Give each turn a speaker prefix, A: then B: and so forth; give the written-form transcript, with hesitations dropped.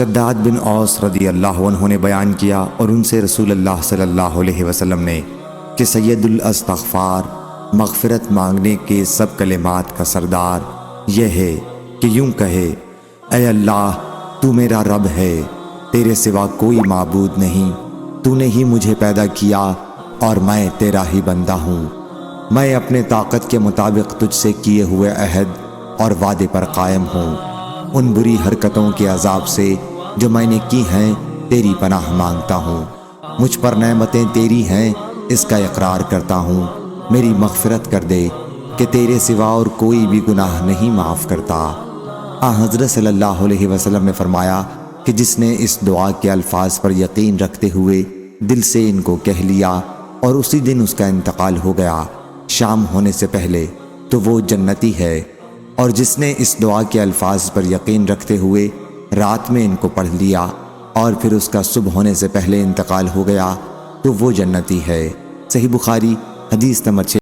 A: شداد بن اوس رضی اللہ عنہ نے بیان کیا اور ان سے رسول اللہ صلی اللہ علیہ وسلم نے کہ سید الاستغفار مغفرت مانگنے کے سب کلمات کا سردار یہ ہے کہ یوں کہے: اے اللہ، تو میرا رب ہے، تیرے سوا کوئی معبود نہیں، تو نے ہی مجھے پیدا کیا اور میں تیرا ہی بندہ ہوں۔ میں اپنے طاقت کے مطابق تجھ سے کیے ہوئے عہد اور وعدے پر قائم ہوں۔ ان بری حرکتوں کے عذاب سے جو میں نے کی ہیں تیری پناہ مانگتا ہوں۔ مجھ پر نعمتیں تیری ہیں، اس کا اقرار کرتا ہوں۔ میری مغفرت کر دے کہ تیرے سوا اور کوئی بھی گناہ نہیں معاف کرتا۔ حضرت صلی اللہ علیہ وسلم نے فرمایا کہ جس نے اس دعا کے الفاظ پر یقین رکھتے ہوئے دل سے ان کو کہہ لیا اور اسی دن اس کا انتقال ہو گیا شام ہونے سے پہلے، تو وہ جنتی ہے، اور جس نے اس دعا کے الفاظ پر یقین رکھتے ہوئے رات میں ان کو پڑھ لیا اور پھر اس کا صبح ہونے سے پہلے انتقال ہو گیا تو وہ جنتی ہے۔ صحیح بخاری حدیث نمبر 6۔